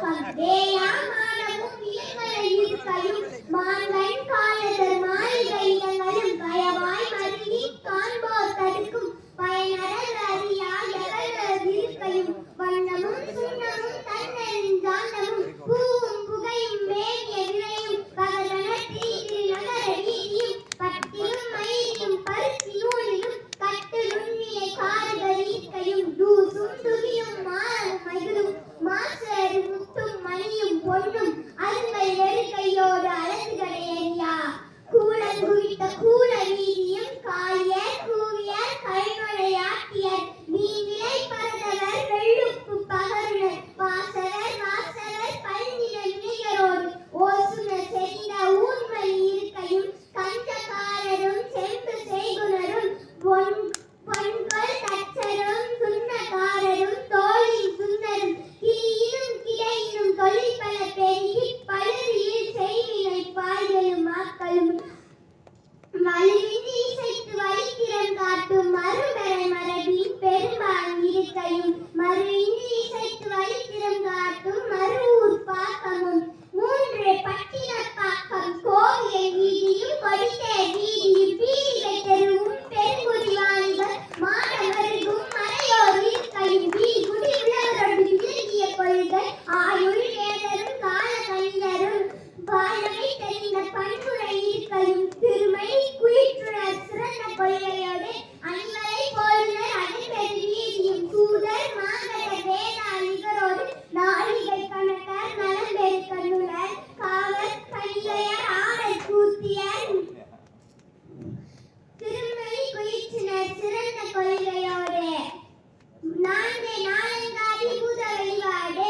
நோக்கம் வேளாமானமும் வியங்களை இருக்கையும் மாங்கன் காலதர் மாளிகை இடங்களும் பயவாய் மருகி காண்போர் தடுக்கும் பயனரர் அறியா எவர்கள் இருக்கையும் வண்ணமும் சுண்ணமும் தன்னரின் ஜாண்டமும் பூவும் புகையும் வேகிய விளையும் பகலன தீது நகர வீதியும் பட்டிலும் மயிலும் பருத்தி நூலிலும் கட்டு நுண்ணியை காடுகள் ஈர்க்கையும் தூசும் துகியும் மாறும் மகிழும் மாசரு முத்தும் மணியும் பொன்னும் அருங்கை நெருக்கையோடு அழகுகளை அறியா கூழன் குவித்த கூழ வீதியும் காயர் கூவியர் கைமழையாட்டியர் மீன்விலை பரதவர் வெள்ளுப்பு பகருனர் வாசகர் பல்நில வினைகரோடு ஓசுன செறிந்த ஊன்மணி இருக்கையும் கஞ்சக்காரரும் செம்பு செய்குனரும் பொன்கள் தச்சரும் சுண்ணக்காரரும் தோழின் சுந்தரும் கிளியினும் கிடையினும் தொழிற்பல பெருகி பழுதியில் செய்வினை பாய்களும் மாக்களும் மலிவின்றி இசைத்து வழித்திறம் காட்டும் மறுபெறை மரபின் பெரும்பான் இருக்கையும் மறுவின்றி இசைத்து வழித்திறம் காட்டும் மறுவூர் பாக்கமும் மூன்று பட்டினப்பாக்கம் கோவில் வீதியும் கொடித்தே வீதியும் பீடிகை தெருவும் பெருங்குடிவாணிகள் மாணவருக்கும் மறையோர் இருக்கையும் குடி உலகரோடு விலகிய கொள்கை ஆயுள் வேதரும் கால கணிதரும் வாழ்வை தெரிந்த பண்புரை இருக்கையும் திருமை குயிற்றுணர் சிறந்த கொள்கையோடு அணிவரை போலுனர் அடிப்பெரு வீதியும் தூதர் மாங்கட வேதாளிகரோடு நாளிகை கணக்கர் நலம்பெரு கண்ணுளர் காவல் பணிகையர் ஆடல் கூத்தியர் திருமை குயிற்றுணர் சிறந்த கொள்கையோடு நாலங்காடி பூத வழிபாடு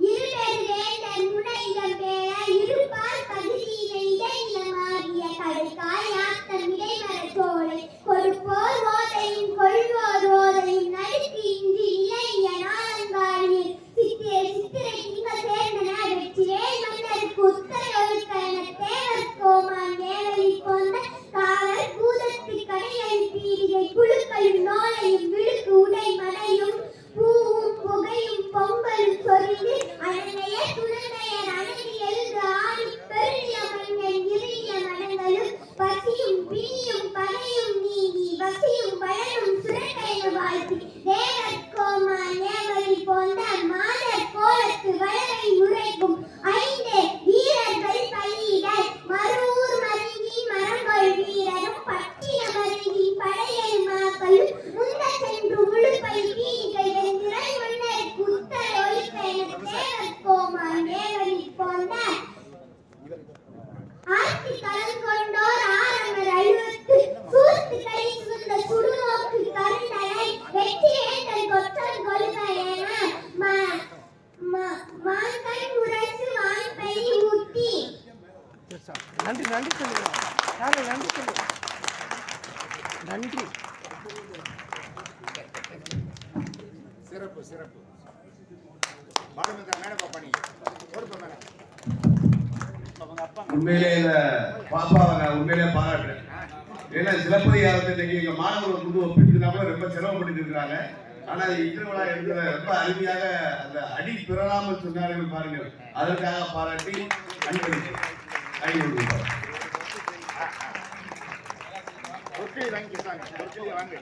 இருபெரு வேந்தன் முனையிடம் பேர இருப்பால் பகுதியினை இடைநிலமாகிய கடுக்காய் ஆத்தம் இடைமரச் சோலை கொடுப்போர் ஓதையும் கொள்வோர் ஓதையும் நடுக்கு இன்றி இளைய நாலங்காடியில் சித்திரை திங்கள் சேர்ந்தன வெற்றிவேல் மன்னருக்கு உத்தரை ஒழுக்க என தேவர் கோமான் நேவலில் கொண்ட காவல் பூதத்து கடையல் பீடிகை குழுக்களும் நோலையும் விழுக்கு உடை மலையும் பூவும் புகையும் பொங்கலும் சொரிந்து அழகைய துணங்கையர் அழகி எழுந்து ஆடி பெருநில மன்னன் இறுதிய மனங்களும் பசியும் பிணியும் பகையும் நீங்கி வசியும் பழனும் சுரக்கைய வாழ்த்தி தேவர் கோமா நேவலில் போன்ற மாதர் கோலத்து வளரை உரைக்கும் ஐந்து வீரர்கள் பள்ளியிடல் மறுவூர் மருங்கி மரங்கொள் வீரரும் பட்டின மருங்கி படையல் மாக்களும் முந்த சென்று உழுப்பை பீடிகை வெந்திரள் மன்னருக்கு உத்தர ஒழிப்ப என தேவர் கோமா நேவலில் போன்ற ஆட்சி களம் கொண்டோர் ஆரம்பர் அழுவத்து சூழ்த்து கை சுந்த சுடுநோக்கு கருண்டலை வெற்றி வேந்தல் கொற்றல் கொள்க என மான்கண் முரசு வான்பை ஊட்டி நன்றி நன்றி சொல்லுங்க நன்றி சொல்லுங்க நன்றி சிறப்பு சிறப்பு உண்மையிலே இந்த பாப்பாவை நான் உண்மையிலே பாராட்டுறேன். ஏன்னா சிலப்பதிகாரத்தை இன்னைக்கு எங்க மாணவர்கள் வந்து ஒப்பிட்டுனாம ரொம்ப சிரமப்பட்டு இருக்கிறாங்க. ஆனா இன்டர்வியூலா எடுக்கிற ரொம்ப அருமையாக அந்த அடி பிறராமல் சொன்னார்கள் பாருங்கள். அதற்காக பாராட்டி அன்பளிப்பு வாங்கி வாங்க